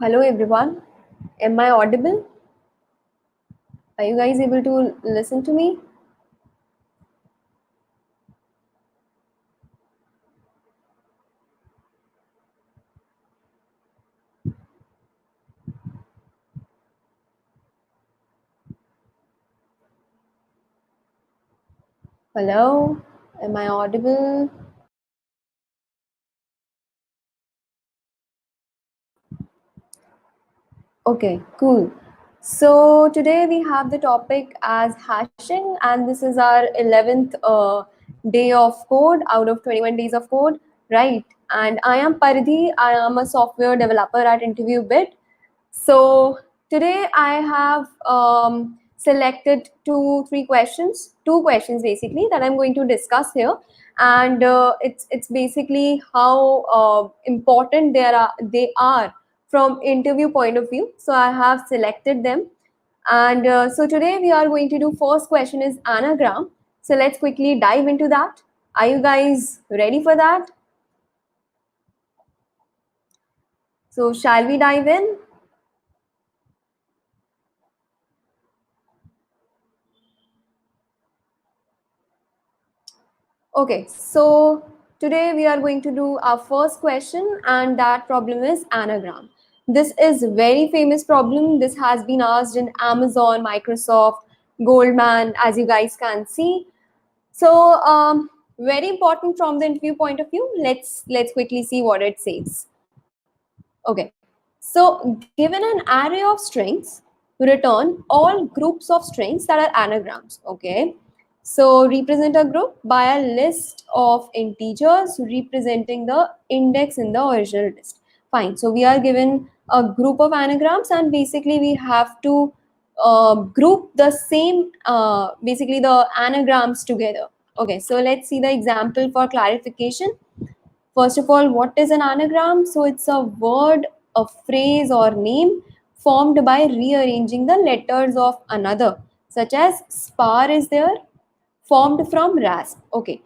Hello everyone. Am I audible? Are you guys able to listen to me? Hello? Am I audible? Okay, cool. So today we have the topic as hashing, and this is our 11th day of code out of 21 days of code, right? And I am Paridhi. I am a software developer at InterviewBit. So today I have selected two questions basically that I'm going to discuss here, and it's basically how important they are from interview point of view. So I have selected them, and so today we are going to do first question is anagram. So let's quickly dive into that. Are you guys ready for that? So shall we dive in? Okay, so today we are going to do our first question, and that problem is anagram. This is very famous problem. This has been asked in Amazon, Microsoft, Goldman, as you guys can see. So very important from the interview point of view. Let's quickly see what it says. Okay, so given an array of strings, return all groups of strings that are anagrams. Okay, so represent a group by a list of integers representing the index in the original list. Fine, so we are given a group of anagrams, and basically we have to group the same, basically the anagrams together. Okay, so let's see the example for clarification. First of all, what is an anagram? So it's a word, a phrase, or name formed by rearranging the letters of another, such as spar is there, formed from rasp. Okay.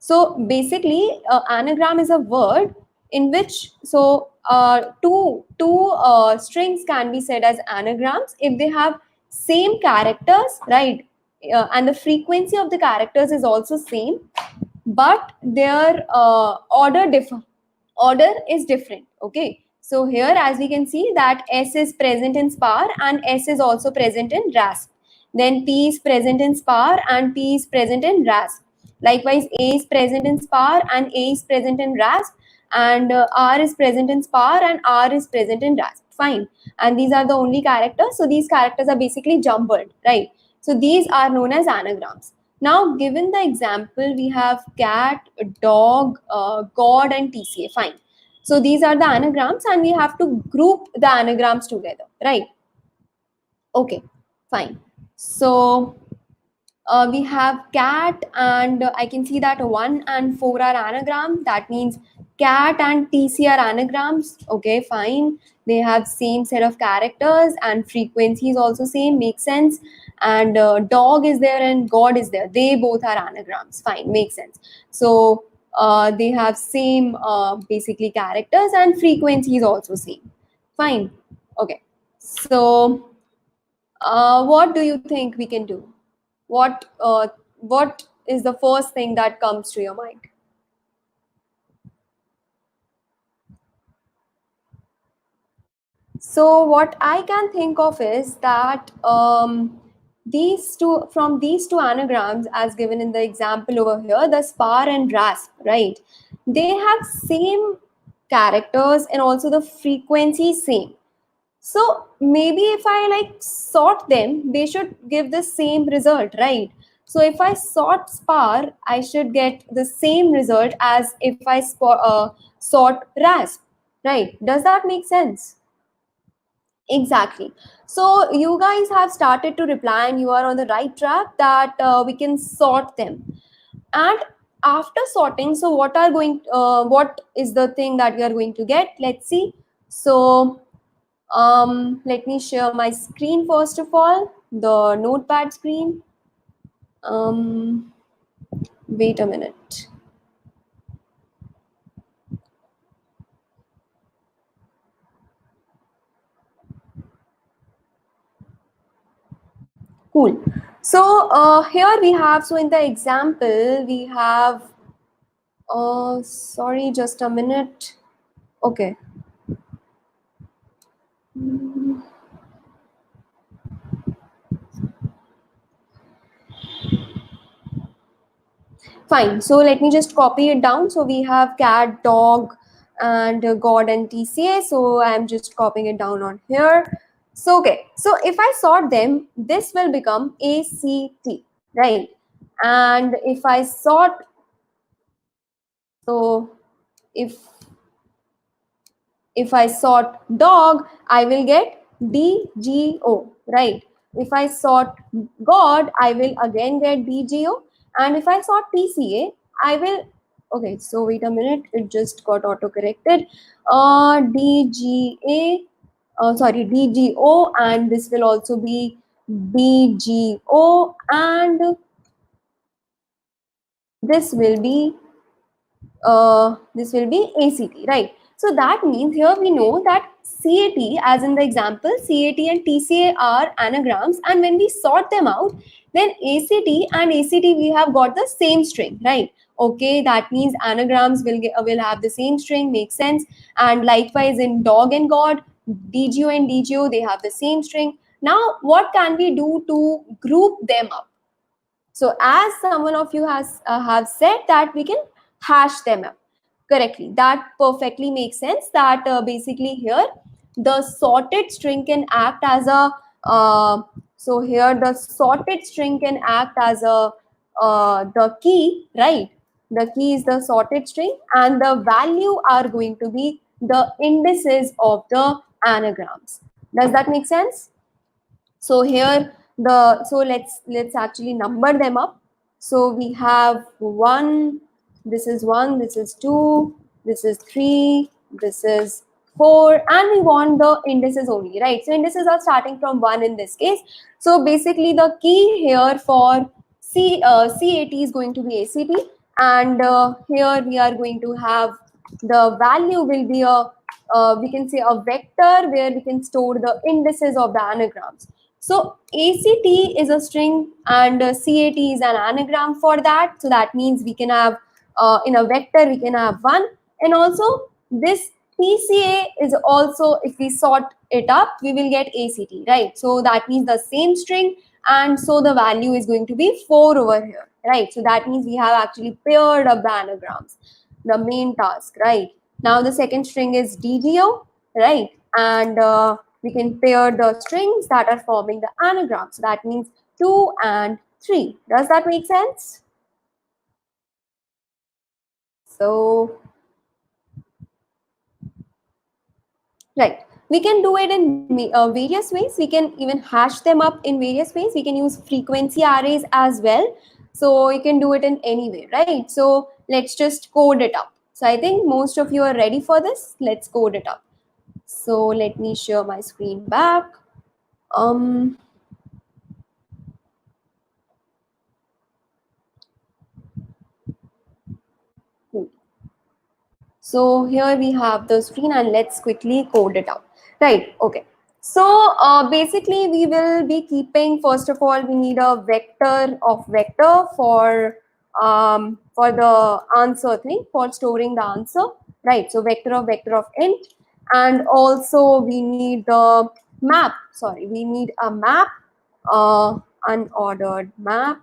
So basically, anagram is a word in which two strings can be said as anagrams if they have same characters, right? And the frequency of the characters is also same, but their order is different. Okay, so here as we can see that s is present in spar and s is also present in rasp, then p is present in spar and p is present in rasp. Likewise, a is present in spar and a is present in rasp, and r is present in spar and r is present in rasp. Fine, and these are the only characters, so these characters are basically jumbled, right? So these are known as anagrams. Now, given the example, we have cat, dog, god, and TCA. Fine. So these are the anagrams, and we have to group the anagrams together, right? Okay, fine. So we have cat, and I can see that 1 and 4 are anagram. That means cat and TC are anagrams. Okay, fine. They have same set of characters and frequency is also same. Makes sense. And dog is there and god is there. They both are anagrams. Fine, makes sense. So they have same basically characters and frequency is also same. Fine. Okay. So what do you think we can do? What is the first thing that comes to your mind? So what I can think of is that these two anagrams, as given in the example over here, the spar and rasp, right? They have same characters and also the frequency same. So maybe if I like sort them, they should give the same result, right? So if I sort spar, I should get the same result as if I sort rasp, right? Does that make sense? Exactly. So you guys have started to reply, and you are on the right track that we can sort them. And after sorting, so what is the thing that we are going to get? Let's see. So let me share my screen first of all, the notepad screen. Um, wait a minute. Cool. So here we have, so in the example, we have, sorry, just a minute. Okay. Fine. So let me just copy it down. So we have cat, dog, and God and TCA. So I'm just copying it down on here. So, okay. So if I sort them, this will become ACT, right? And if I sort, so if I sort dog, I will get DGO, right? If I sort God, I will again get DGO. And if I sort TCA, I will, okay, so wait a minute, it just got auto corrected. DGA, sorry, DGO, and this will also be DGO, and this will be ACT, right? So that means here we know that CAT, as in the example, CAT and TCA are anagrams, and when we sort them out, then ACT and ACT we have got the same string, right? Okay, that means anagrams will have the same string, makes sense. And likewise in dog and God, DGO and DGO, they have the same string. Now, what can we do to group them up? So as someone of you has have said that we can hash them up correctly. That perfectly makes sense. That basically here the sorted string can act as a so here the sorted string can act as a the key, right? The key is the sorted string, and the value are going to be the indices of the anagrams. Does that make sense? So here so let's actually number them up. So we have one, this is one, this is two, this is three, this is four, and we want the indices only, right? So indices are starting from one in this case. So basically the key here for CAT is going to be ACT, and here we are going to have the value will be a we can say a vector where we can store the indices of the anagrams. So ACT is a string, and CAT is an anagram for that. So that means we can have in a vector we can have one, and also this TCA is also, if we sort it up, we will get ACT, right? So that means the same string, and so the value is going to be 4 over here, right? So that means we have actually paired up the anagrams, the main task, right? Now the second string is DGO, right? And we can pair the strings that are forming the anagram. So that means 2 and 3. Does that make sense? So, right. We can do it in various ways. We can even hash them up in various ways. We can use frequency arrays as well. So you can do it in any way, right? So let's just code it up. So I think most of you are ready for this. Let's code it up. So let me share my screen back. Um, cool. So here we have the screen, and let's quickly code it out. Right, okay. So basically we will be keeping, first of all, we need a vector of vector for the answer thing, for storing the answer, right? So vector of int, and also we need the map, sorry, we need a map, unordered map.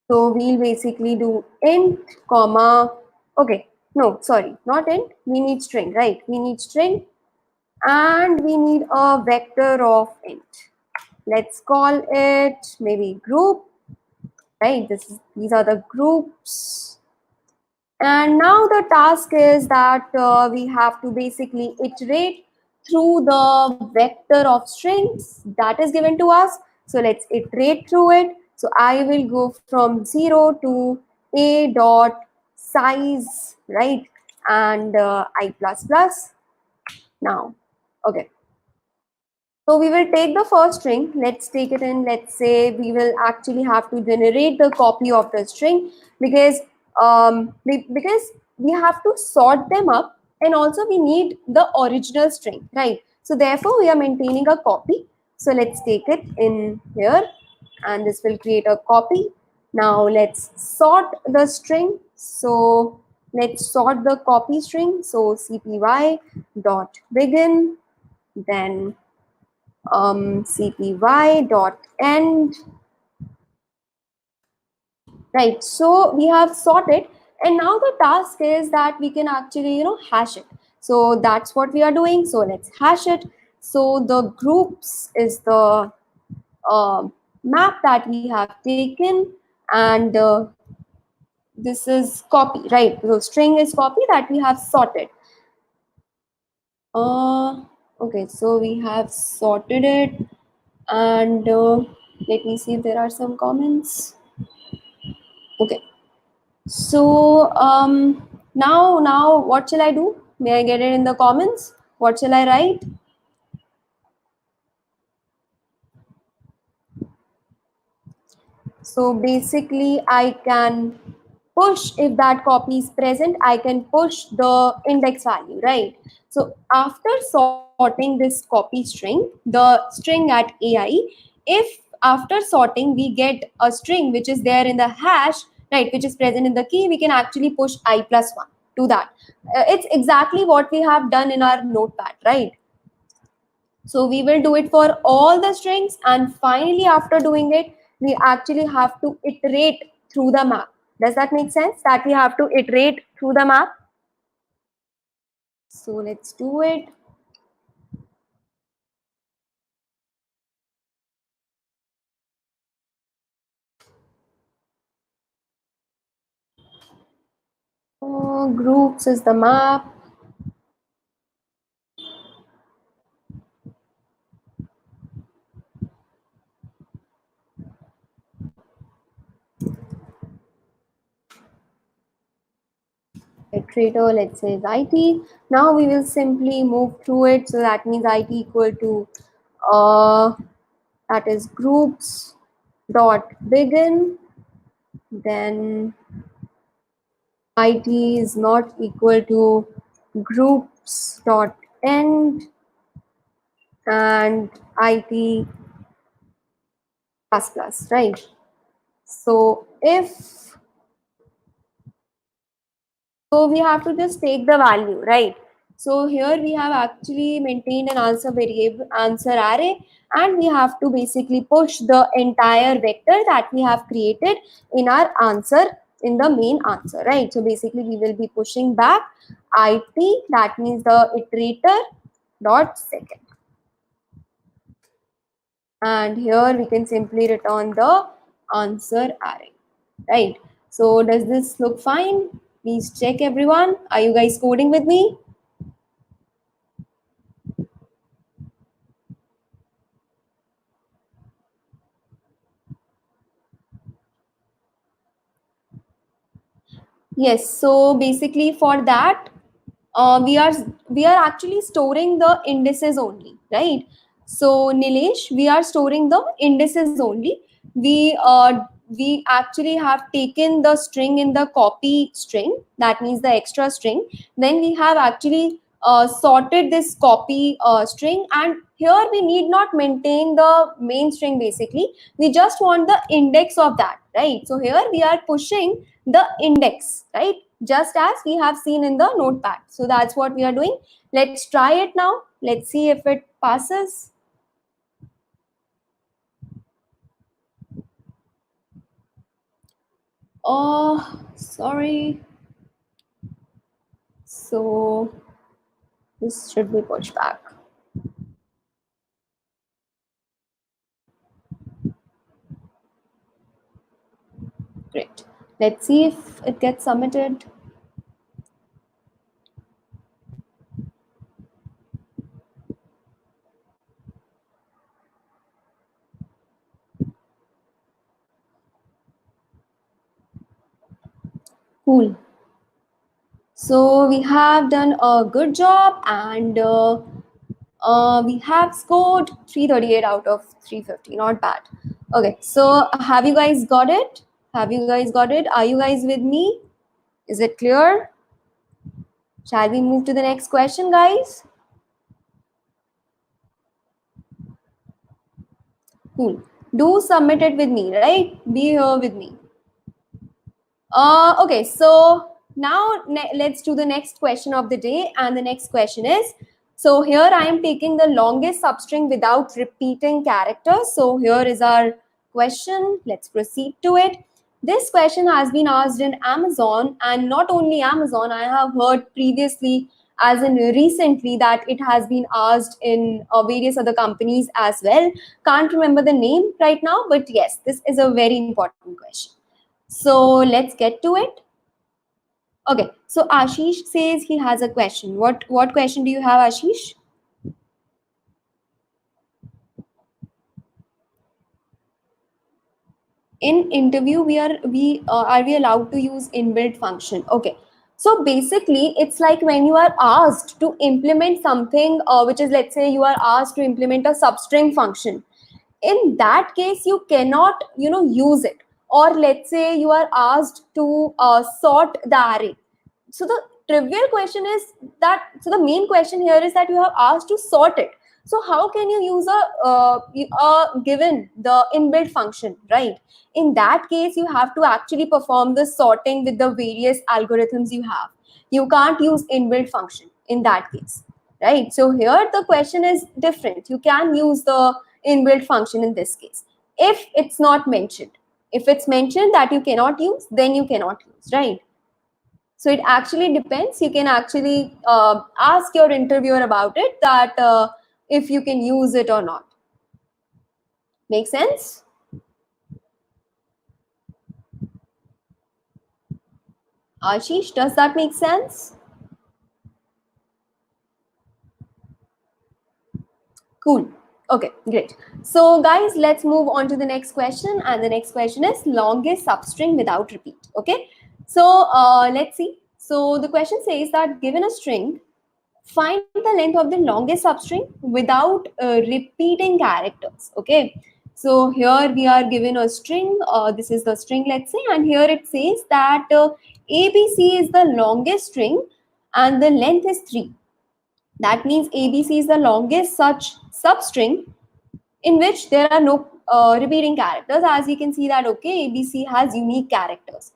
So we'll basically do int, comma, okay, no, sorry, not int, we need string, right? We need string, and we need a vector of int. Let's call it maybe group, right? These are the groups. And now the task is that we have to basically iterate through the vector of strings that is given to us. So let's iterate through it. So I will go from 0 to a dot size, right? And I plus plus. Now, okay. So we will take the first string. Let's take it in. Let's say we will actually have to generate the copy of the string, because we have to sort them up, and also we need the original string, right? So therefore we are maintaining a copy. So let's take it in here and this will create a copy. Now let's sort the string. So let's sort the copy string. So cpy dot begin, then cpy dot end. Right, so we have sorted, and now the task is that we can actually, hash it. So that's what we are doing. So let's hash it. So the groups is the map that we have taken, and this is copy, right? So string is copy that we have sorted. Uh, okay, so we have sorted it, and let me see if there are some comments. Okay. So now what shall I do? May I get it in the comments? What shall I write? So basically I can push, if that copy is present, I can push the index value, right? So after sorting this copy string, the string at AI, if after sorting we get a string which is there in the hash, right, which is present in the key, we can actually push I plus 1 to that. It's exactly what we have done in our notepad, right? So we will do it for all the strings, and finally after doing it, we actually have to iterate through the map. Does that make sense? That we have to iterate through the map. So let's do it. Groups is the map. Iterator, let's say, is IT. Now we will simply move through it. So that means IT equal to that is groups dot begin, then IT is not equal to groups dot end, and IT plus plus, right? So if so, we have to just take the value, right? So here we have actually maintained an answer variable, answer array, and we have to basically push the entire vector that we have created in our answer, in the main answer, right? So basically we will be pushing back IT, that means the iterator dot second. And here we can simply return the answer array, right? So does this look fine? Please check, everyone. Are you guys coding with me? Yes, so basically for that, we are actually storing the indices only, right? So Nilesh, we are storing the indices only. We actually have taken the string in the copy string, that means the extra string. Then we have actually sorted this copy string, and here we need not maintain the main string. Basically, we just want the index of that, right? So here we are pushing the index, right? Just as we have seen in the notepad. So that's what we are doing. Let's try it now. Let's see if it passes. Oh, sorry. So this should be pushed back. Great. Let's see if it gets submitted. Cool. So we have done a good job, and we have scored 338 out of 350. Not bad. Okay, so have you guys got it? Have you guys got it? Are you guys with me? Is it clear? Shall we move to the next question, guys? Cool. Do submit it with me, right? Be here with me. Okay, so now let's do the next question of the day. And the next question is, so here I am taking the longest substring without repeating characters. So here is our question. Let's proceed to it. This question has been asked in Amazon, and not only Amazon, I have heard previously, as in recently, that it has been asked in various other companies as well. Can't remember the name right now, but yes, this is a very important question. So let's get to it. Okay, so Ashish says he has a question. What question do you have, Ashish? In interview, are we allowed to use inbuilt function? Okay, so basically, it's like when you are asked to implement something, which is, let's say you are asked to implement a substring function. In that case, you cannot use it. Or let's say you are asked to sort the array. So the trivial question is that, so the main question here is that you have asked to sort it. So how can you use a given the inbuilt function, right? In that case, you have to actually perform the sorting with the various algorithms you have. You can't use inbuilt function in that case, right? So here the question is different. You can use the inbuilt function in this case if it's not mentioned. If it's mentioned that you cannot use, then you cannot use, right? So it actually depends. You can actually ask your interviewer about it, that if you can use it or not. Make sense? Ashish, does that make sense? Cool. Okay, great. So guys, let's move on to the next question. And the next question is longest substring without repeat. Okay. So let's see. So the question says that given a string, find the length of the longest substring without repeating characters. Okay, so here we are given a string. This is the string, let's say, and here it says that ABC is the longest string and the length is 3. That means ABC is the longest such substring in which there are no repeating characters. As you can see that, okay, ABC has unique characters.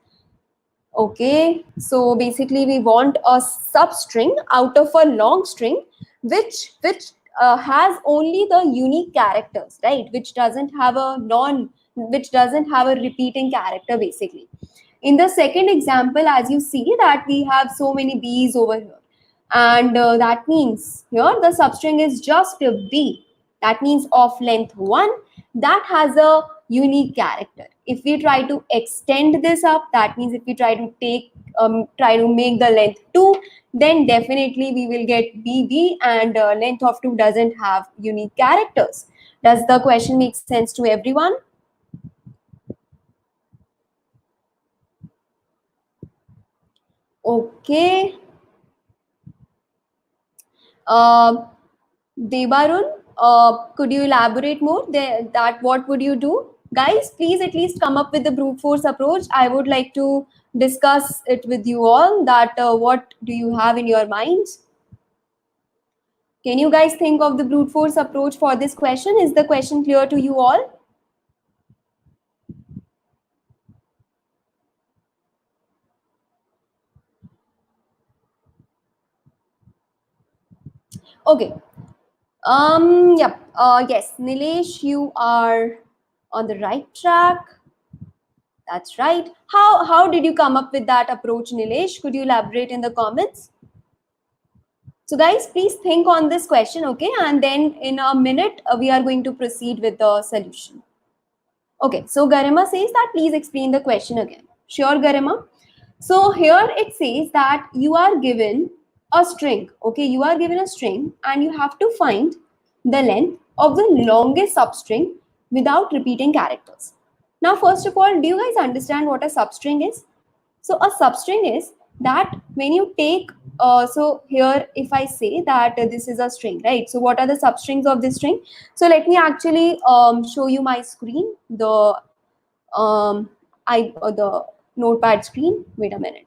Okay, so basically we want a substring out of a long string which has only the unique characters, right? Which doesn't have a repeating character basically. In the second example, as you see that we have so many B's over here, and that means here the substring is just a B. That means of length 1 that has a unique character. If we try to extend this up, that means if we try to try to make the length 2, then definitely we will get BB, and length of 2 doesn't have unique characters. Does the question make sense to everyone? Okay. Uh, Debarun, could you elaborate more? That what would you do? Guys, please at least come up with the brute force approach. I would like to discuss it with you all. That what do you have in your minds? Can you guys think of the brute force approach for this question? Is the question clear to you all? Okay. Yep. Yes, Nilesh, you are on the right track. That's right. How did you come up with that approach, Nilesh? Could you elaborate in the comments? So guys, please think on this question, okay? And then in a minute, we are going to proceed with the solution. Okay, so Garima says that please explain the question again. Sure, Garima. So here it says that you are given a string, okay? You are given a string and you have to find the length of the longest substring without repeating characters. Now, first of all, do you guys understand what a substring is? So a substring is that when you take, so here if I say that this is a string, right? So what are the substrings of this string? So let me actually show you my screen, the notepad screen. Wait a minute.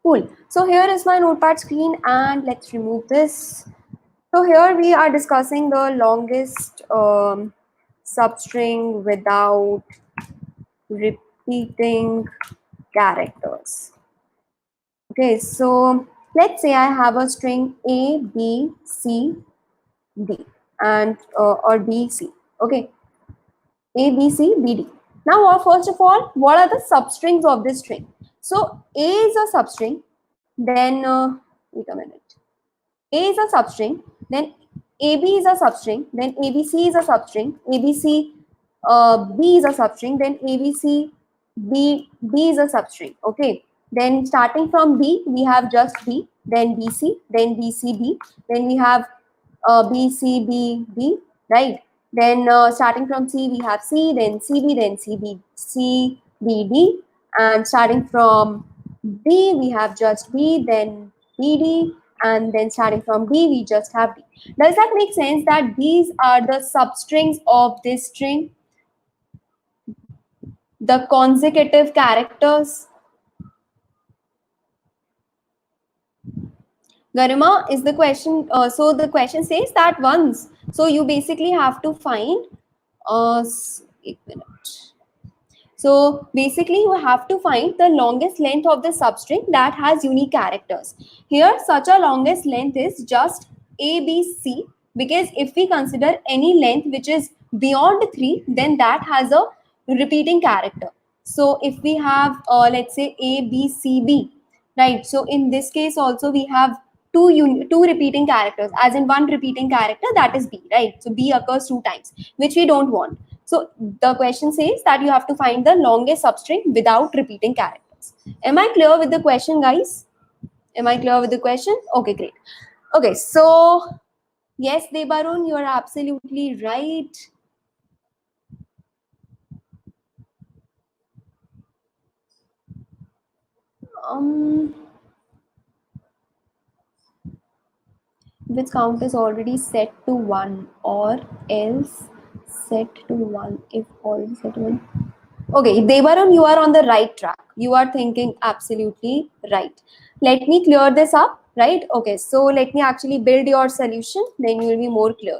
Cool. So here is my notepad screen, and let's remove this. So here we are discussing the longest substring without repeating characters. Okay, so let's say I have a string A, B, C, D, and or B, C. Okay, A, B, C, B, D. Now, first of all, what are the substrings of this string? So A is a substring. Then wait a minute. A is a substring, then AB is a substring, then ABC is a substring, ABC B is a substring, then ABC B is a substring. Okay. Then starting from B, we have just B, then BC, then BCB, then we have BCBB, right? Then starting from C, we have C, then CB, then CBD, and starting from B, we have just B, then BD, and then starting from D, we just have D. Does that make sense that these are the substrings of this string? The consecutive characters. Garima is the question. So the question says that once. So you basically have to find. One minute. So basically you have to find the longest length of the substring that has unique characters. Here such a longest length is just ABC, because if we consider any length which is beyond 3, then that has a repeating character. So if we have let's say ABCB, right? So in this case also we have two repeating characters, as in one repeating character, that is B, right? So B occurs 2 times, which we don't want. So the question says that you have to find the longest substring without repeating characters. Am I clear with the question, guys? Am I clear with the question? Okay, great. Okay, so yes, Debarun, you are absolutely right. Which count is already set to 1, or else set to 1 if already set to 1. Okay, Devaram, you are on the right track. You are thinking absolutely right. Let me clear this up, right? Okay, so let me actually build your solution, then you will be more clear.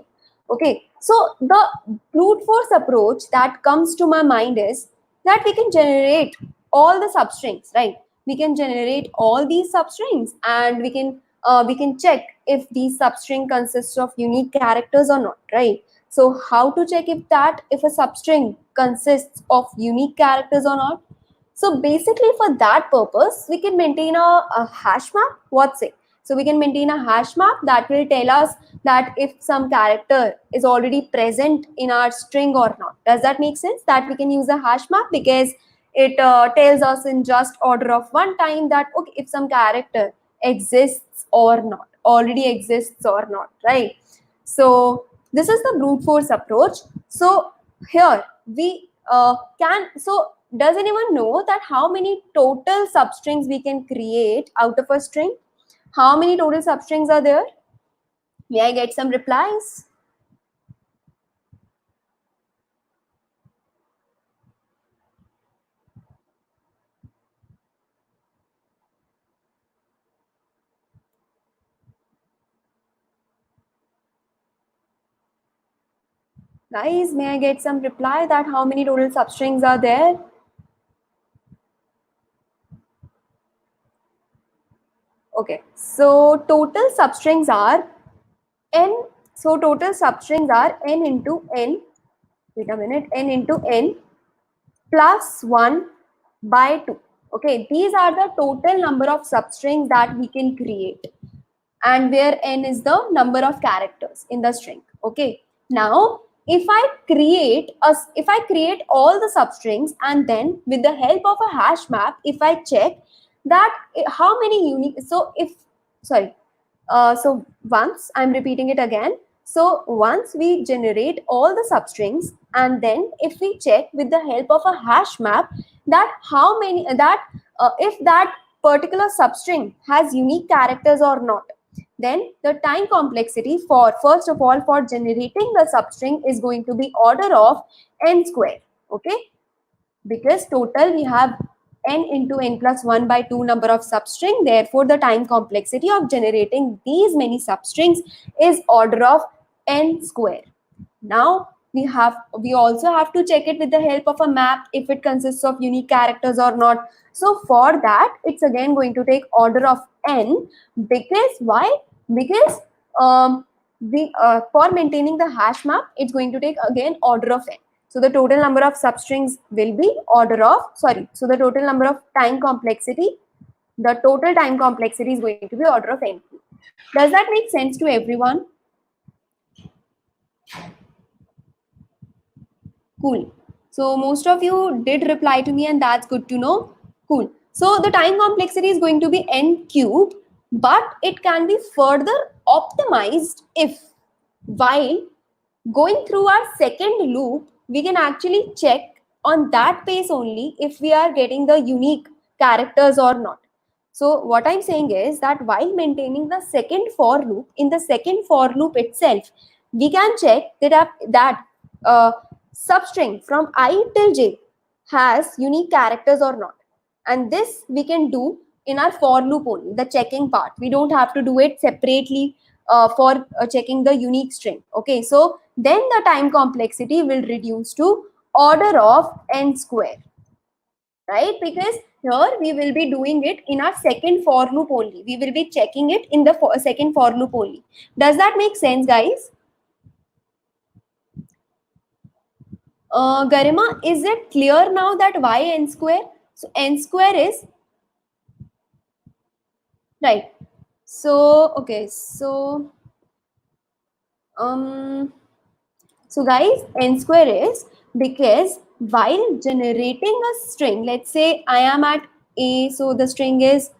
Okay, so the brute force approach that comes to my mind is that we can generate all the substrings, right? We can generate all these substrings, and we can check if these substring consists of unique characters or not, right? So how to check if a substring consists of unique characters or not? So basically for that purpose, we can maintain a hash map. What's it? So we can maintain a hash map that will tell us that if some character is already present in our string or not. Does that make sense? That we can use a hash map because it tells us in just order of one time that okay, if some character exists or not, already exists or not, right? So this is the brute force approach. So here we so does anyone know that how many total substrings we can create out of a string? How many total substrings are there? May I get some replies? Guys, may I get some reply that how many total substrings are there? Okay, so total substrings are n. So total substrings are n into n. Wait a minute, n into n plus 1 by 2. Okay, these are the total number of substrings that we can create, and where n is the number of characters in the string. Okay, now if I create all the substrings, and then with the help of a hash map, if I check that how many unique, so once I'm repeating it again. So once we generate all the substrings, and then if we check with the help of a hash map that how many if that particular substring has unique characters or not, then the time complexity for first of all for generating the substring is going to be order of n square. Okay, because total we have n into n plus 1 by 2 number of substring. Therefore, the time complexity of generating these many substrings is order of n square. Now we also have to check it with the help of a map if it consists of unique characters or not. So for that, it's again going to take order of n, because why? Because for maintaining the hash map, it's going to take again order of n. So the total number of substrings will be order of, sorry, so the total number of time complexity, the total time complexity is going to be order of n. Does that make sense to everyone? Cool. So most of you did reply to me, and that's good to know. Cool. So the time complexity is going to be n cube, but it can be further optimized if, while going through our second loop, we can actually check on that pace only if we are getting the unique characters or not. So what I'm saying is that while maintaining the second for loop, in the second for loop itself, we can check that substring from I till j has unique characters or not. And this we can do in our for loop only, the checking part. We don't have to do it separately for checking the unique string. Okay, so then the time complexity will reduce to order of n square, right? Because here we will be doing it in our second for loop only. We will be checking it in the second for loop only. Does that make sense, guys? Garima, is it clear now that why n square? So n square is, right. So, okay, so guys, n square is because while generating a string, let's say I am at A, so the string is,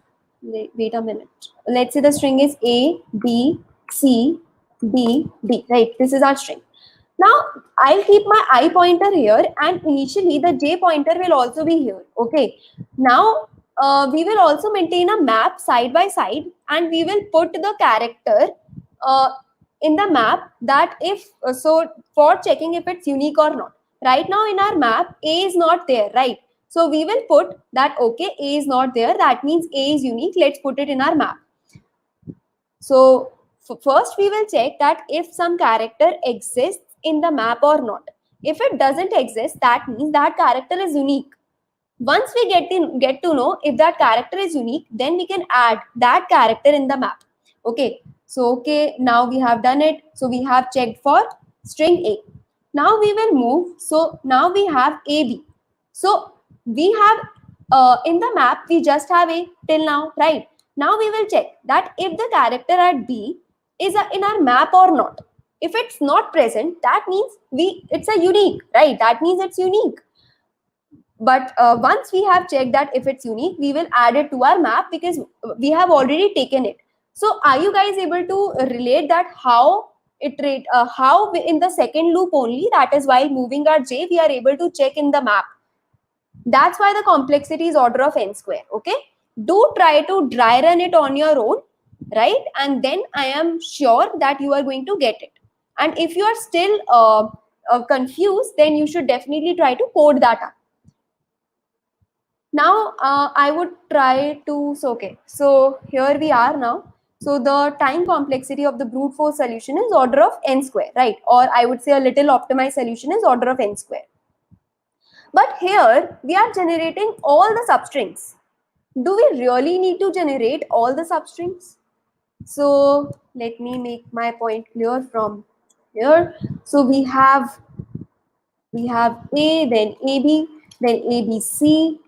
wait a minute. Let's say the string is A, B, C, D, D, right? This is our string. Now, I'll keep my I pointer here, and initially the J pointer will also be here. Okay. Now, we will also maintain a map side by side, and we will put the character in the map that if, so for checking if it's unique or not. Right now in our map, A is not there, right? So we will put that, okay, A is not there. That means A is unique. Let's put it in our map. So first we will check that if some character exists in the map or not. If it doesn't exist, that means that character is unique. Once we get to know if that character is unique, then we can add that character in the map. Okay, so okay, now we have done it. So we have checked for string A. Now we will move. So now we have AB. So we have in the map, we just have A till now, right? Now we will check that if the character at B is in our map or not. If it's not present, that means it's a unique, right? That means it's unique. But once we have checked that if it's unique, we will add it to our map because we have already taken it. So are you guys able to relate that how in the second loop only, that is while moving our J, we are able to check in the map. That's why the complexity is order of n square. Okay, do try to dry run it on your own, right? And then I am sure that you are going to get it. And if you are still confused, then you should definitely try to code that up. Now I would try to, so okay, so here we are now. So the time complexity of the brute force solution is order of n square, right? Or I would say a little optimized solution is order of n square. But here we are generating all the substrings. Do we really need to generate all the substrings? So let me make my point clear from here. So we have A, then AB, then ABC,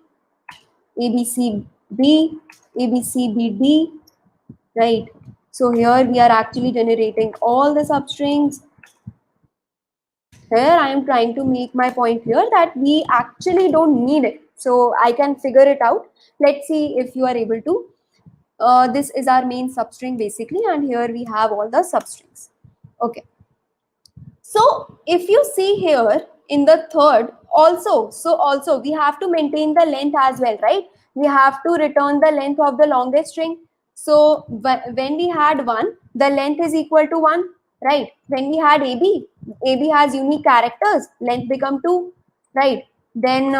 ABCB, ABCBD, right? So here we are actually generating all the substrings. Here I am trying to make my point here that we actually don't need it. So I can figure it out. Let's see if you are able to. This is our main substring basically, and here we have all the substrings. Okay. So if you see here in the third also we have to maintain the length as well, right? We have to return the length of the longest string. So when we had 1, the length is equal to 1, right? When we had AB has unique characters, length become 2, right? Then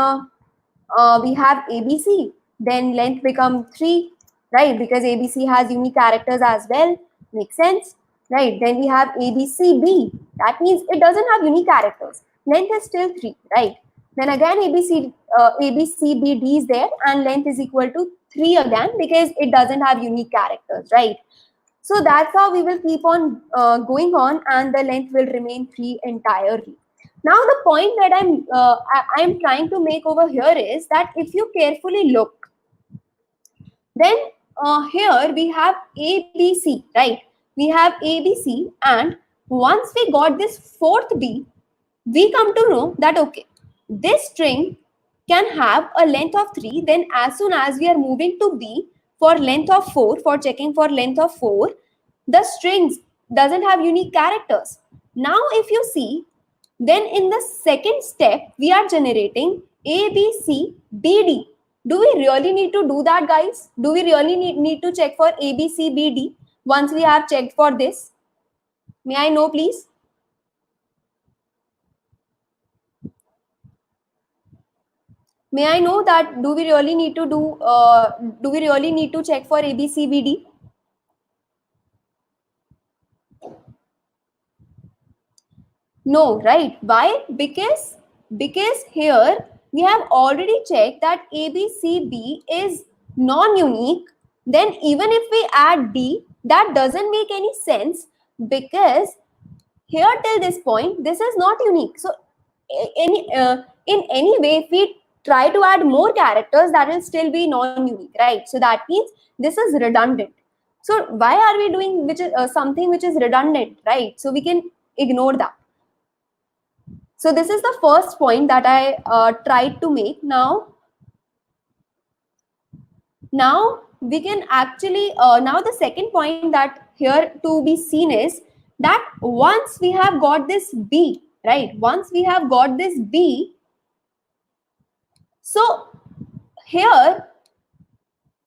we have ABC, then length become 3, right? Because ABC has unique characters as well. Makes sense, right? Then we have ABCB. That means it doesn't have unique characters. Length is still 3, right? Then again ABCBD is there and length is equal to 3 again because it doesn't have unique characters, right? So that's how we will keep on going on, and the length will remain 3 entirely. Now the point that I'm trying to make over here is that if you carefully look, then here we have ABC, right? We have ABC, and once we got this fourth B, we come to know that okay, this string can have a length of 3. Then as soon as we are moving to B for length of 4, for checking for length of 4, the strings doesn't have unique characters. Now if you see, then in the second step we are generating ABCBD. Do we really need to do that, guys? Do we really need to check for ABCBD once we have checked for this? May I know, please? May I know that do we really need to do we really need to check for ABCBD? No, right? Why? Because here we have already checked that ABCB is non-unique. Then even if we add D, that doesn't make any sense because here till this point this is not unique. So in any way, if we try to add more characters, that will still be non-unique, right? So that means this is redundant. So why are we doing which is something which is redundant, right? So we can ignore that. So this is the first point that I tried to make. Now we can actually now the second point that here to be seen is that once we have got this B, right? Once we have got this B, so here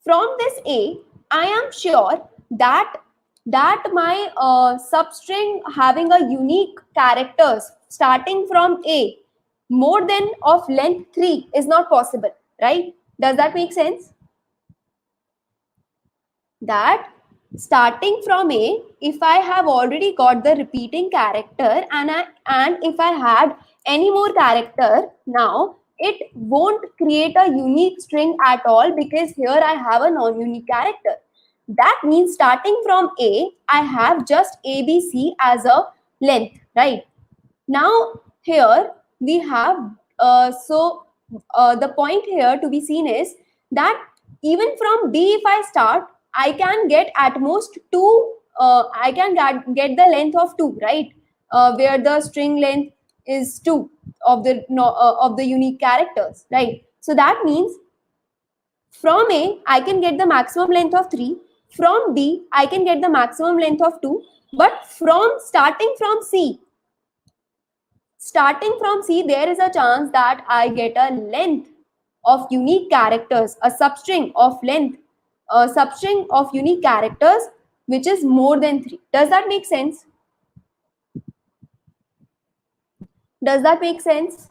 from this A, I am sure that my substring having a unique characters starting from A more than of length 3 is not possible, right? Does that make sense? That starting from A, if I have already got the repeating character and if I had any more character, now it won't create a unique string at all because here I have a non-unique character. That means starting from A, I have just ABC as a length, right? Now here we have, the point here to be seen is that even from B if I start, I can get at most 2, I can get the length of 2, right? Where the string length is 2 of the of the unique characters, right? So that means from A, I can get the maximum length of 3. From B, I can get the maximum length of 2. But starting from C, there is a chance that I get a length of unique characters, a substring of length, a substring of unique characters, which is more than 3. Does that make sense? Does that make sense?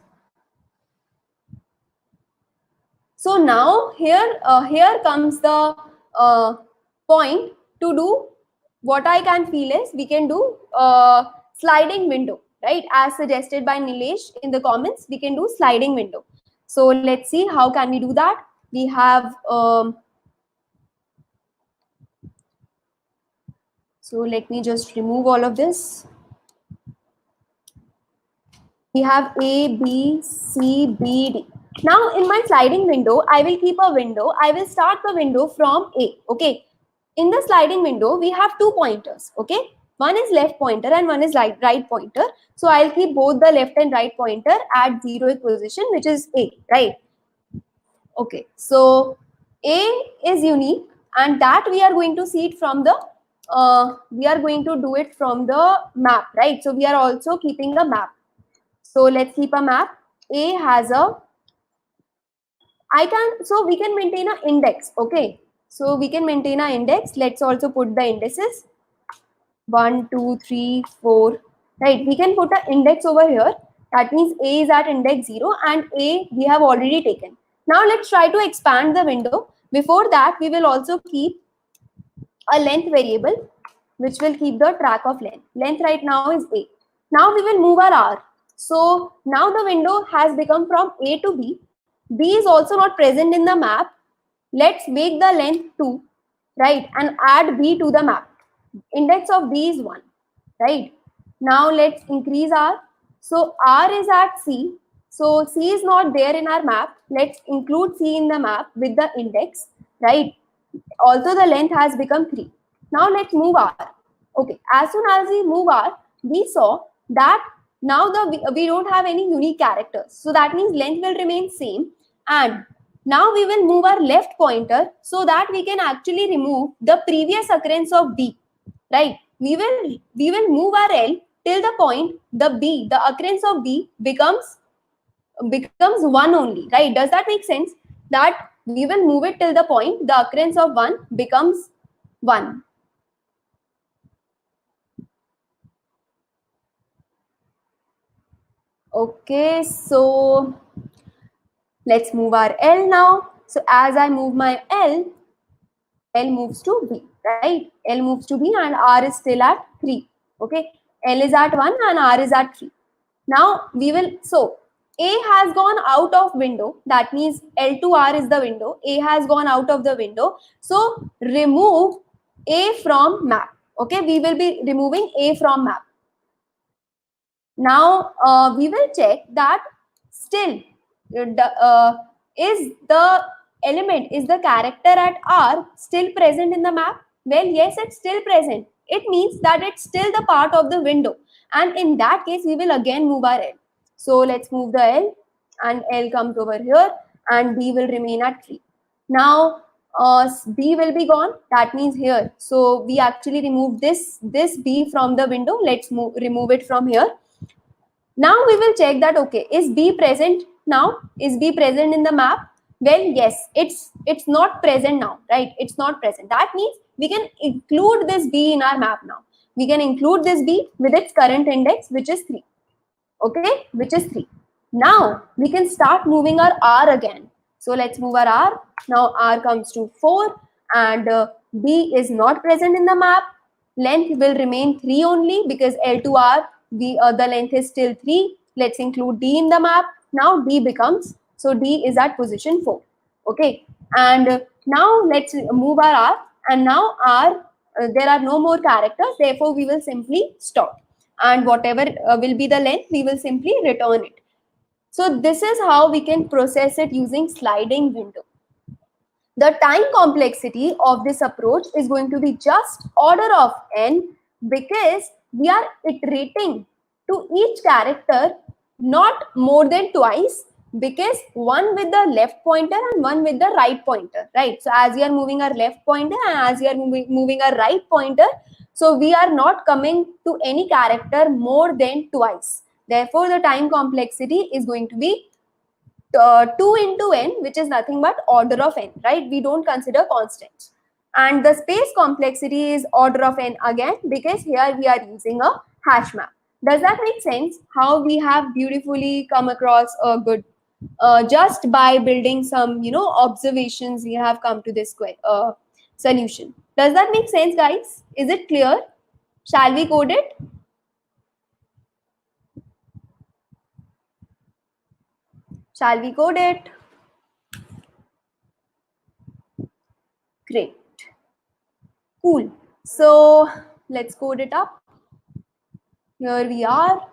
So now here comes the point to do. What I can feel is we can do sliding window, right? As suggested by Nilesh in the comments, we can do sliding window. So let's see how can we do that. We have so let me just remove all of this. We have A, B, C, B, D. Now in my sliding window, I will keep a window. I will start the window from A. Okay. In the sliding window, we have 2 pointers. Okay. One is left pointer and one is right pointer. So I'll keep both the left and right pointer at 0th position, which is A, right? Okay. So A is unique, and that we are going to see it from the we are going to do it from the map, right? So we are also keeping a map. So let's keep a map. A has a, so we can maintain an index, okay? So we can maintain an index. Let's also put the indices. 1, 2, 3, 4, right? We can put an index over here. That means A is at index 0 and A we have already taken. Now let's try to expand the window. Before that, we will also keep a length variable which will keep the track of length. Length right now is A. Now we will move our R. So now the window has become from A to B. B is also not present in the map. Let's make the length 2, right, and add B to the map. Index of B is 1, right. Now let's increase R. So R is at C. So C is not there in our map. Let's include C in the map with the index, right. Also the length has become 3. Now let's move R. Okay, as soon as we move R, we saw that now we don't have any unique characters. So that means length will remain same, and now we will move our left pointer so that we can actually remove the previous occurrence of B, right. We will move our L till the point the occurrence of B becomes 1 only, right. Does that make sense? That we will move it till the point the occurrence of 1 becomes 1. Okay, so let's move our L now. So as I move my L moves to B, right? L moves to B and R is still at 3. Okay, L is at 1 and R is at 3. Now we will, so A has gone out of window. That means L to R is the window. A has gone out of the window. So remove A from map. Okay, we will be removing A from map. Now we will check that still is the element, is the character at R still present in the map? Well, yes, it's still present. It means that it's still the part of the window. And in that case, we will again move our L. So let's move the L, and L comes over here and B will remain at 3. Now B will be gone. That means here. So we actually remove this B from the window. Let's remove it from here. Now we will check that, okay, is B present now? Is B present in the map? Well, yes, it's not present now, right? It's not present. That means we can include this B in our map now. We can include this B with its current index, which is 3. Okay, which is 3. Now we can start moving our R again. So let's move our R. Now R comes to 4 and B is not present in the map. Length will remain 3 only because L to R, the length is still 3. Let's include D in the map. Now D becomes, so D is at position 4. Okay, and now let's move our R, and now R, there are no more characters. Therefore, we will simply stop. And whatever will be the length, we will simply return it. So this is how we can process it using sliding window. The time complexity of this approach is going to be just order of n, because we are iterating to each character not more than twice, because one with the left pointer and one with the right pointer, right? So as we are moving our left pointer and as we are moving our right pointer, so we are not coming to any character more than twice. Therefore, the time complexity is going to be 2 into n, which is nothing but order of n, right? We don't consider constants. And the space complexity is order of n again, because here we are using a hash map. Does that make sense? How we have beautifully come across a good, just by building some, observations, we have come to this solution. Does that make sense, guys? Is it clear? Shall we code it? Shall we code it? Great. Cool. So let's code it up. Here we are.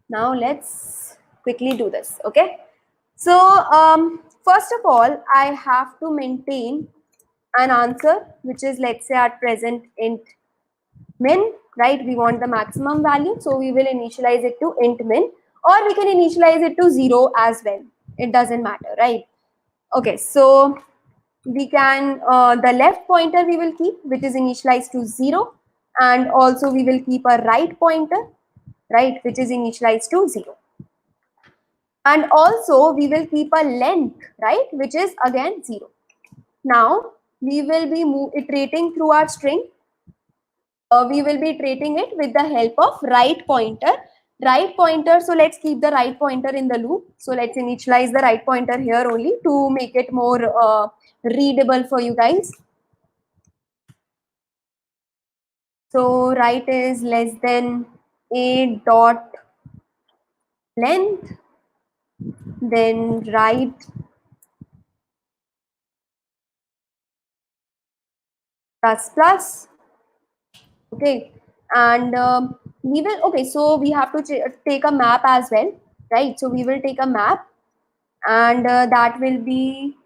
Now let's quickly do this. Okay. So first of all, I have to maintain an answer which is, let's say, at present int min, right? We want the maximum value, so we will initialize it to int min, or we can initialize it to 0 as well. It doesn't matter, right? Okay, so we can, the left pointer we will keep, which is initialized to 0, and also we will keep a right pointer, right, which is initialized to 0. And also we will keep a length, right, which is again 0. Now we will be iterating through our string. We will be iterating it with the help of right pointer, Right pointer, so let's keep the right pointer in the loop. So let's initialize the right pointer here only to make it more readable for you guys. So right is less than a dot length, then right plus plus. Okay, and we will, okay, so we have to take a map as well, right? So we will take a map, and that will be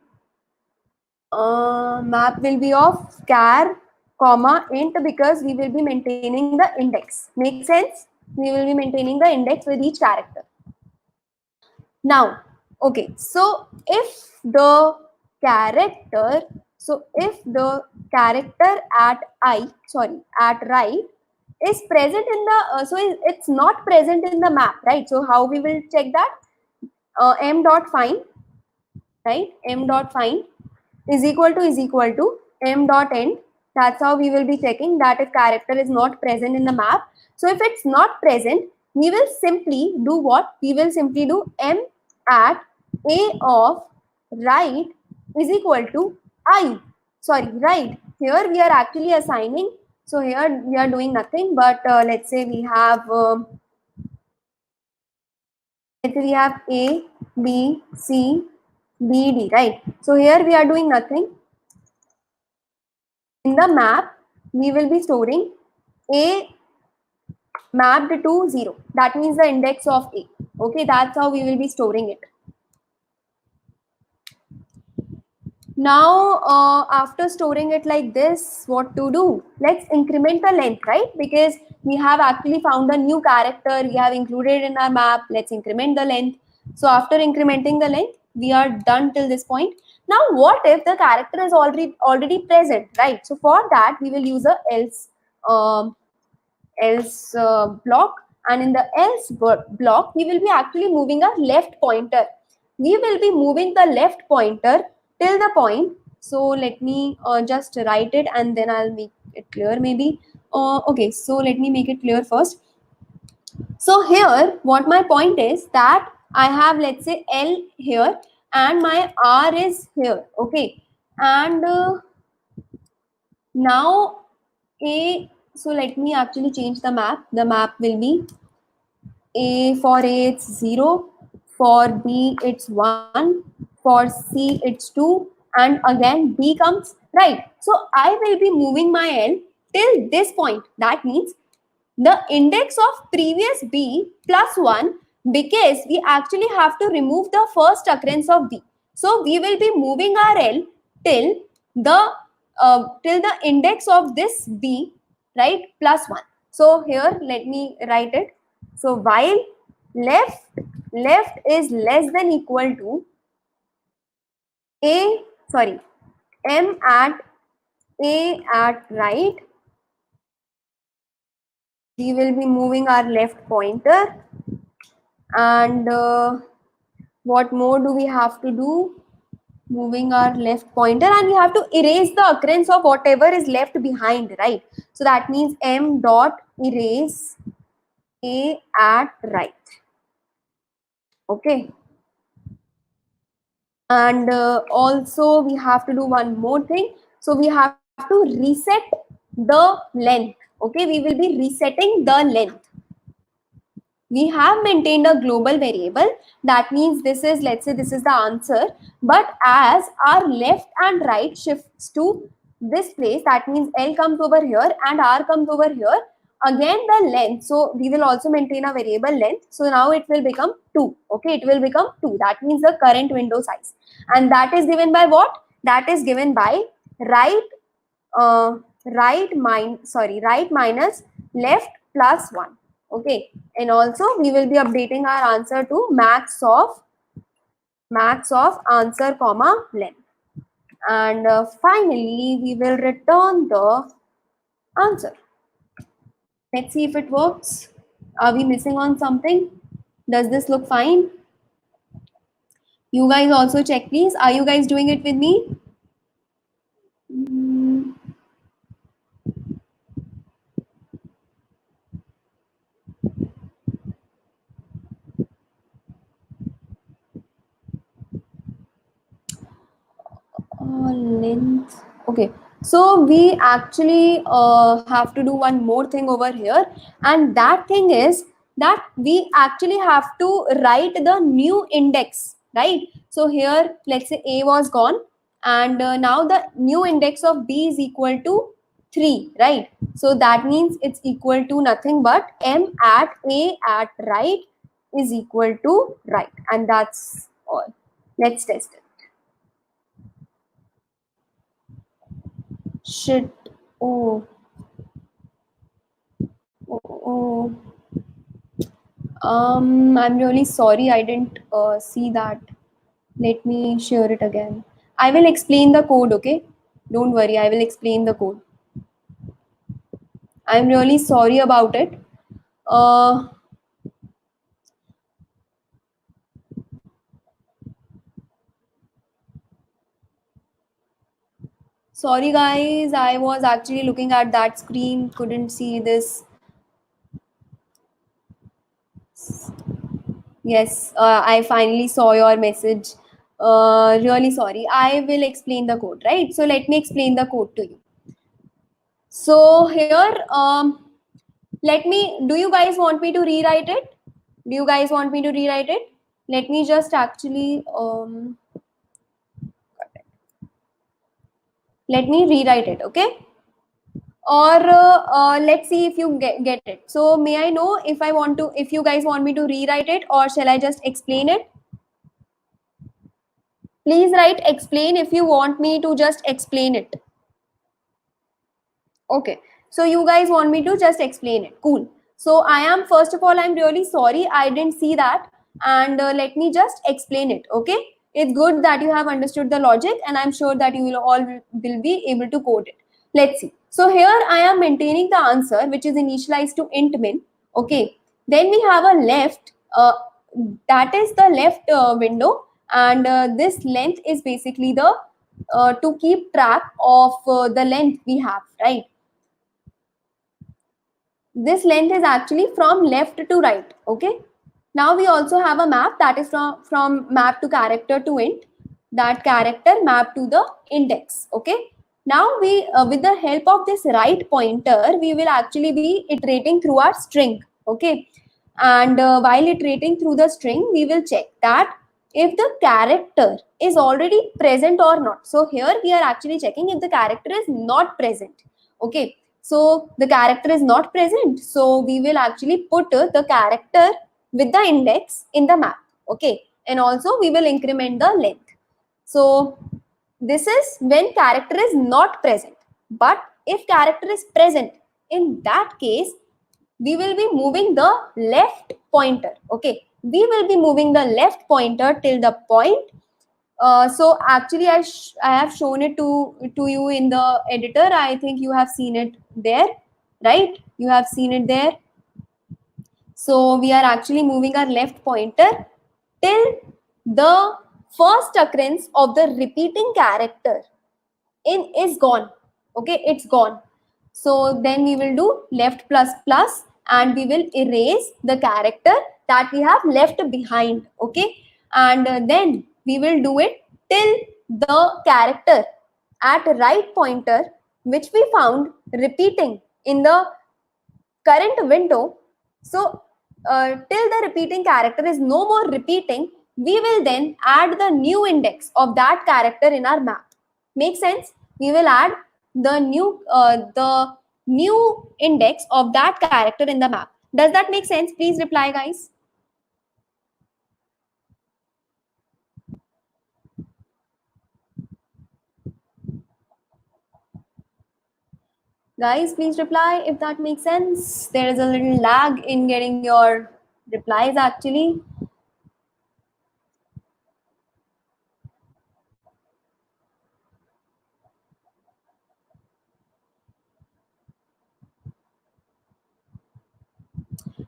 map will be of char comma int, because we will be maintaining the index. Make sense? We will be maintaining the index with each character. Now, okay, so if the character, so if the character at I, sorry, at right is present in the, so it's not present in the map, right? So how we will check that? M dot find, right? M dot find is equal to m dot end. That's how we will be checking that if character is not present in the map. So if it's not present, we will simply do what? We will simply do m at a of right is equal to I. Sorry, right. Here we are actually assigning. So here we are doing nothing, but let's say we have A, B, C, B, D, right? So here we are doing nothing. In the map, we will be storing A mapped to 0. That means the index of A. Okay, that's how we will be storing it. Now, after storing it like this, what to do? Let's increment the length, right? Because we have actually found a new character we have included in our map. Let's increment the length. So after incrementing the length, we are done till this point. Now, what if the character is already present, right? So for that, we will use a um, else block, and in the else block we will be actually moving a left pointer. We will be moving the left pointer till the point. So let me just write it and then I'll make it clear maybe. Okay, so let me make it clear first. So here what my point is that I have, let's say, L here and my R is here. Okay, and now A, so let me actually change the map. The map will be for A it's 0, for B it's 1, for C it's 2, and again B comes, right? So I will be moving my L till this point. That means the index of previous B plus 1, because we actually have to remove the first occurrence of B. So we will be moving our L till the index of this B, right, plus 1. So here let me write it. So while left is less than equal to A, sorry, M at A at right, we will be moving our left pointer, and what more do we have to do? Moving our left pointer, and we have to erase the occurrence of whatever is left behind, right? So that means M dot erase A at right. Okay, and also we have to do one more thing. So we have to reset the length. Okay, we will be resetting the length. We have maintained a global variable. That means this is, let's say this is the answer, but as our left and right shifts to this place, that means L comes over here and R comes over here, again the length, so we will also maintain a variable length. So now it will become 2. Okay, it will become 2. That means the current window size, and that is given by what? That is given by right uh, right minus left plus 1. Okay, and also we will be updating our answer to max of answer comma length, and finally we will return the answer. Let's see if it works. Are we missing on something? Does this look fine? You guys also check, please. Are you guys doing it with me? Mm, length. Okay, so we actually have to do one more thing over here, and that thing is that we actually have to write the new index, right? So here, let's say A was gone, and now the new index of B is equal to 3, right? So that means it's equal to nothing but M at A at right is equal to right, and that's all. Let's test it. Shit. Oh, oh, oh. I'm really sorry I didn't see that. Let me share it again. I will explain the code, okay? Don't worry, I will explain the code. I'm really sorry about it. Uh, Sorry guys, I was actually looking at that screen, couldn't see this. Yes, I finally saw your message. Really sorry. I will explain the code, right? So let me explain the code to you. So here, do you guys want me to rewrite it? Do you guys want me to rewrite it? Let me just actually, let me rewrite it, okay? Or let's see if you get it. So may I know if you guys want me to rewrite it, or shall I just explain it? Please write explain if you want me to just explain it. Okay, so you guys want me to just explain it. Cool. So first of all, I'm really sorry I didn't see that, and let me just explain it. Okay, it's good that you have understood the logic, and I'm sure that you will be able to code it. Let's see. So here I am maintaining the answer, which is initialized to int min. Okay, then we have a left, that is the left window, and this length is basically the to keep track of the length we have, right? This length is actually from left to right. Okay, now we also have a map that is from map to character to int, that character map to the index. Okay, now we with the help of this right pointer, we will actually be iterating through our string. Okay, and while iterating through the string, we will check that if the character is already present or not. So here we are actually checking if the character is not present. Okay, so the character is not present, so we will actually put the character with the index in the map. Okay, and also we will increment the length. So this is when character is not present, but if character is present, in that case we will be moving the left pointer. Okay, we will be moving the left pointer till the point. So actually I have shown it to you in the editor. I think you have seen it there, right? You have seen it there. So we are actually moving our left pointer till the first occurrence of the repeating character in is gone. Okay, it's gone. So then we will do left plus plus, and we will erase the character that we have left behind. Okay, and then we will do it till the character at right pointer, which we found repeating in the current window. So till the repeating character is no more repeating, we will then add the new index of that character in our map. Make sense? We will add the new index of that character in the map. Does that make sense? Please reply, guys. Guys, please reply if that makes sense. There is a little lag in getting your replies actually.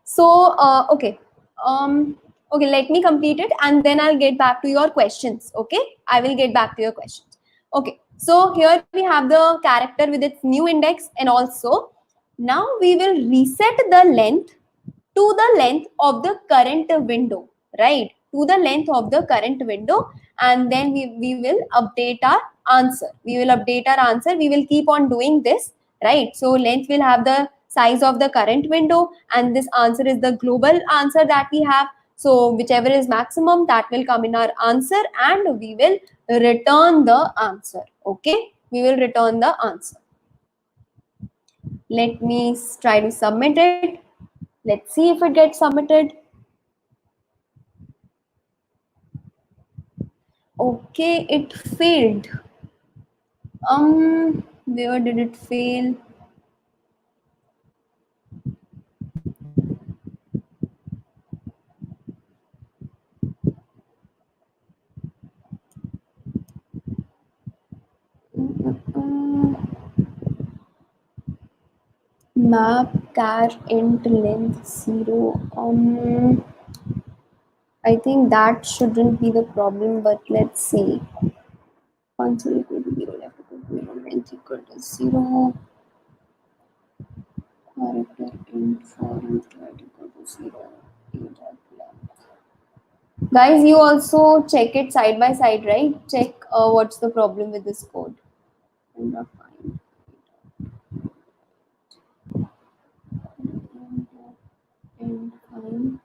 So, okay, let me complete it and then I'll get back to your questions. Okay, I will get back to your questions. Okay, so here we have the character with its new index, and also now we will reset the length to the length of the current window, right? To the length of the current window, and then we will update our answer. We will update our answer. We will keep on doing this, right? So length will have the size of the current window, and this answer is the global answer that we have. So whichever is maximum, that will come in our answer, and we will return the answer. Okay, we will return the answer. Let me try to submit it. Let's see if it gets submitted. Okay, it failed. Where did it fail? Map char int length 0. I think that shouldn't be the problem, but let's see. Answer equal to 0, left equal to 0, length equal to 0. Character int for int right equal to 0. Guys, you also check it side by side, right? Check what's the problem with this code. And find and find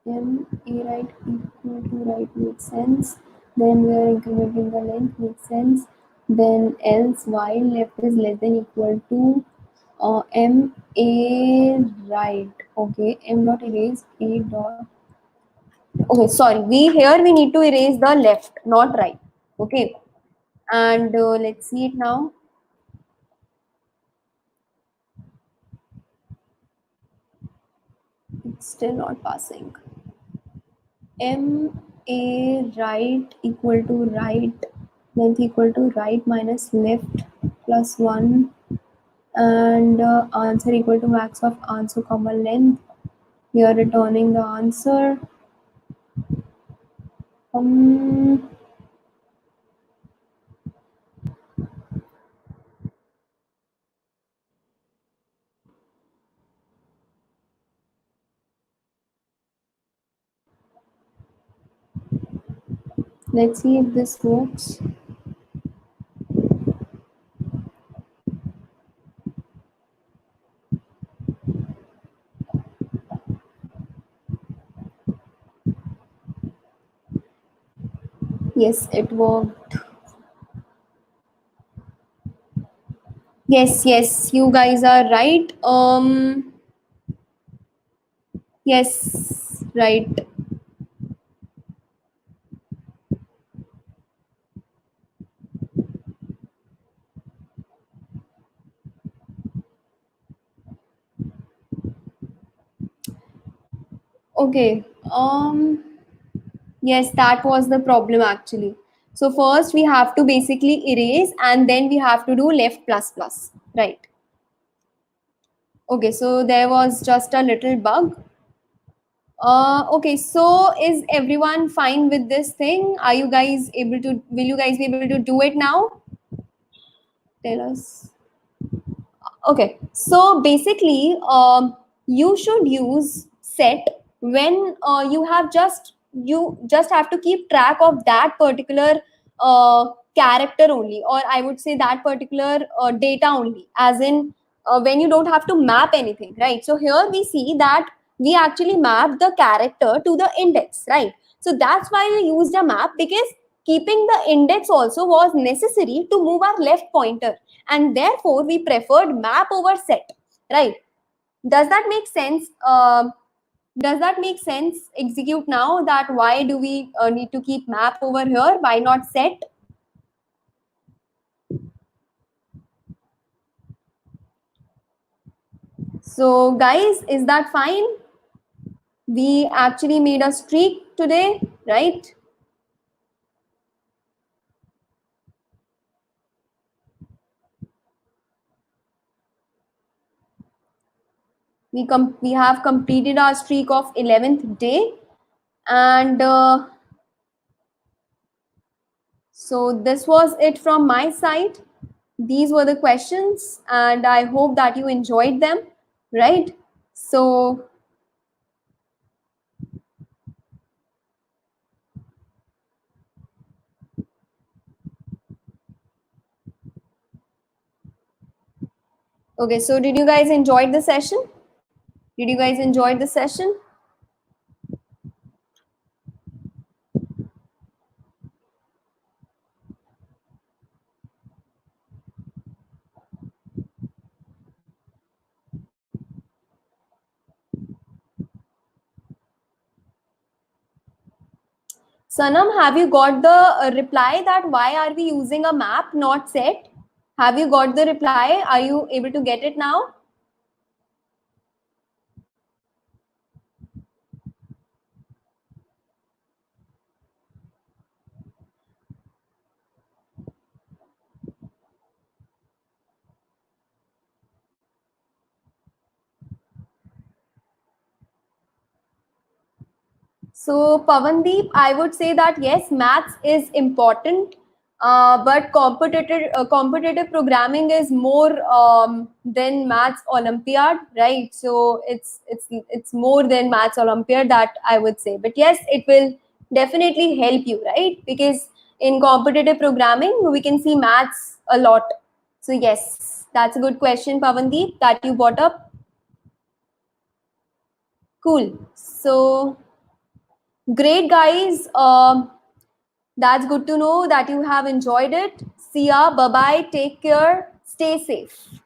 m a right equal to right makes sense. Then we are incrementing the length makes sense. Then else while left is less than equal to m a right. Okay, m dot erase a dot. Okay, sorry. We need to erase the left, not right. Okay, and let's see it now. It's still not passing. M a right equal to right, length equal to right minus left plus 1, and answer equal to max of answer comma length. We are returning the answer. Um, let's see if this works. Yes, it worked. Yes, you guys are right. Yes, right. Okay. Yes, that was the problem actually. So first we have to basically erase, and then we have to do left plus plus, right? Okay, so there was just a little bug. Okay, so is everyone fine with this thing? Are you guys able to, will you guys be able to do it now? Tell us. Okay, so basically, you should use set when you just have to keep track of that particular character only, or I would say that particular data only, as in when you don't have to map anything, right? So here we see that we actually map the character to the index, right? So that's why we used a map, because keeping the index also was necessary to move our left pointer, and therefore we preferred map over set, right? Does that make sense? Does that make sense? Execute now that why do we need to keep map over here, why not set? So guys, is that fine? We actually made a streak today, right? We have completed our streak of 11th day, and so this was it from my side. These were the questions, and I hope that you enjoyed them, right? So Okay, so did you guys enjoy the session? Did you guys enjoy the session? Sanam, have you got the reply that why are we using a map, not set? Have you got the reply? Are you able to get it now? So, Pavandeep, I would say that yes, maths is important, but competitive programming is more than maths Olympiad, right? So it's more than maths Olympiad, that I would say. But yes, it will definitely help you, right? Because in competitive programming, we can see maths a lot. So yes, that's a good question, Pavandeep, that you brought up. Cool. So great, guys. That's good to know that you have enjoyed it. See ya. Bye bye. Take care. Stay safe.